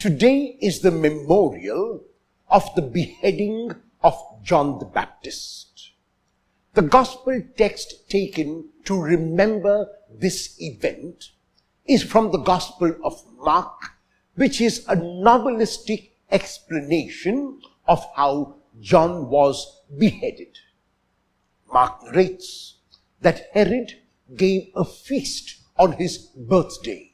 Today is the memorial of the beheading of John the Baptist. The gospel text taken to remember this event is from the Gospel of Mark, which is a novelistic explanation of how John was beheaded. Mark narrates that Herod gave a feast on his birthday,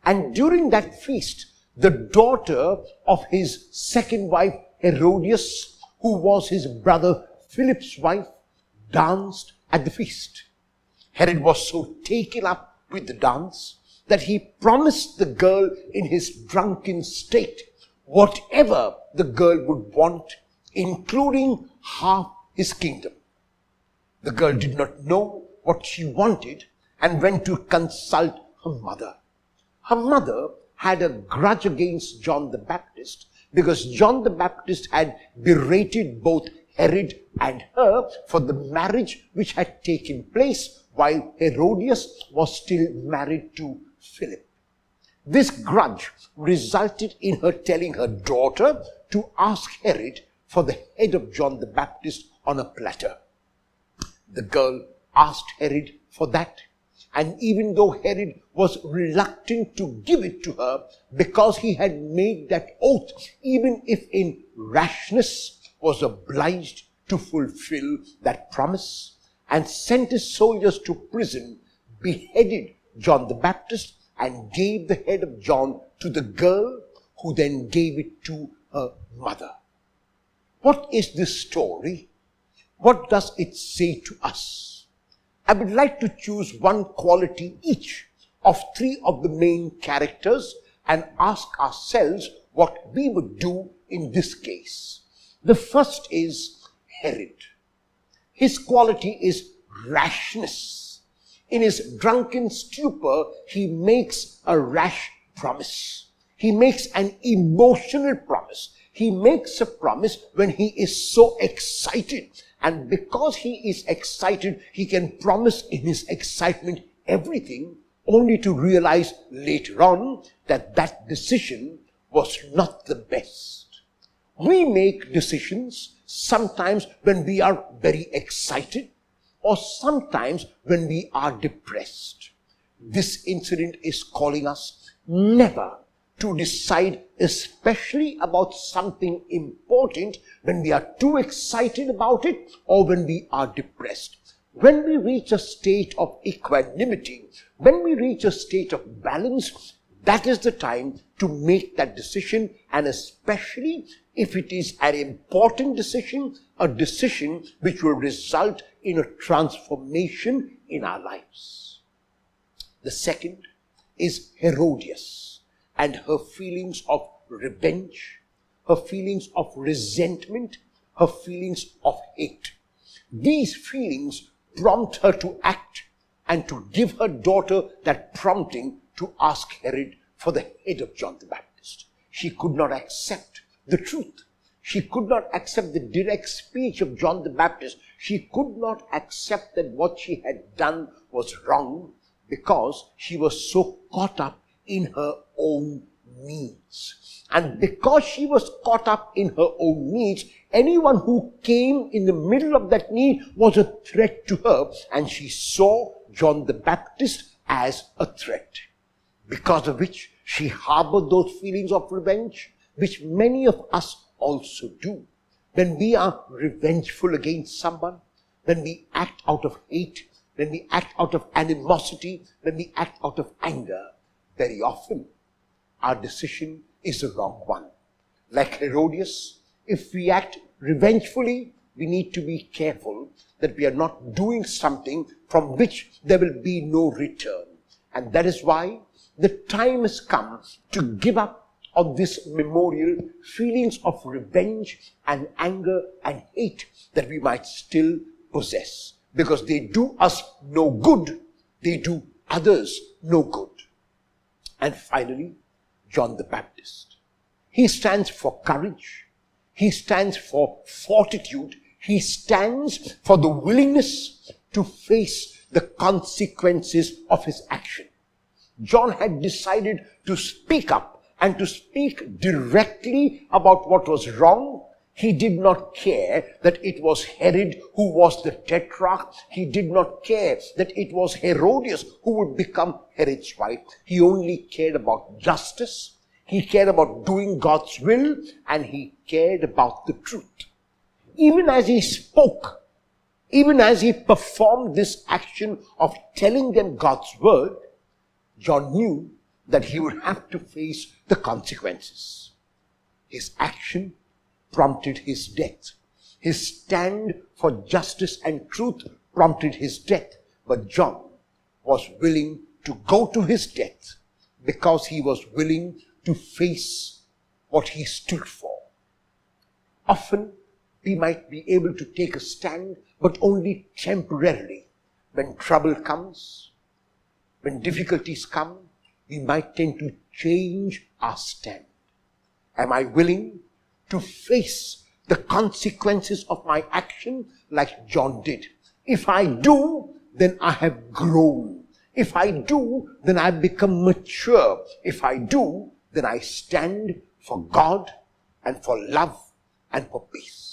and during that feast, the daughter of his second wife, Herodias, who was his brother Philip's wife, danced at the feast. Herod was so taken up with the dance that he promised the girl in his drunken state whatever the girl would want, including half his kingdom. The girl did not know what she wanted and went to consult her mother. Her mother had a grudge against John the Baptist because John the Baptist had berated both Herod and her for the marriage which had taken place while Herodias was still married to Philip. This grudge resulted in her telling her daughter to ask Herod for the head of John the Baptist on a platter. The girl asked Herod for that, and even though Herod was reluctant to give it to her because he had made that oath, even if in rashness, was obliged to fulfill that promise, and sent his soldiers to prison, beheaded John the Baptist and gave the head of John to the girl, who then gave it to her mother. What is this story? What does it say to us? I would like to choose one quality each of three of the main characters and ask ourselves what we would do in this case. The first is Herod. His quality is rashness. In his drunken stupor, he makes a rash promise. He makes an emotional promise. He makes a promise when he is so excited. And because he is excited, he can promise in his excitement everything, only to realize later on that that decision was not the best. We make decisions sometimes when we are very excited, or sometimes when we are depressed. This incident is calling us never to decide, especially about something important, when we are too excited about it or when we are depressed. When we reach a state of equanimity, when we reach a state of balance, that is the time to make that decision, and especially if it is an important decision, a decision which will result in a transformation in our lives. The second is Herodias and her feelings of revenge, her feelings of resentment, her feelings of hate. These feelings prompt her to act and to give her daughter that prompting to ask Herod for the head of John the Baptist. She could not accept the truth. She could not accept the direct speech of John the Baptist. She could not accept that what she had done was wrong because she was so caught up in her own needs. And because she was caught up in her own needs, anyone who came in the middle of that need was a threat to her, and she saw John the Baptist as a threat, because of which she harbored those feelings of revenge, which many of us also do. When we are revengeful against someone, when we act out of hate, when we act out of animosity, when we act out of anger, very often our decision is the wrong one. Like Herodias, if we act revengefully, we need to be careful that we are not doing something from which there will be no return. And that is why the time has come to give up on this memorial feelings of revenge and anger and hate that we might still possess, because they do us no good, they do others no good. And finally, John the Baptist. He stands for courage. He stands for fortitude. He stands for the willingness to face the consequences of his action. John had decided to speak up and to speak directly about what was wrong. He did not care that it was Herod who was the tetrarch. He did not care that it was Herodias who would become Herod's wife. He only cared about justice. He cared about doing God's will, and he cared about the truth. Even as he spoke, even as he performed this action of telling them God's word, John knew that he would have to face the consequences. His action prompted his death. His stand for justice and truth prompted his death. But John was willing to go to his death because he was willing to face what he stood for. Often we might be able to take a stand, but only temporarily. When trouble comes, when difficulties come, we might tend to change our stand. Am I willing to face the consequences of my action like John did? If I do, then I have grown. If I do, then I become mature. If I do, then I stand for God and for love and for peace.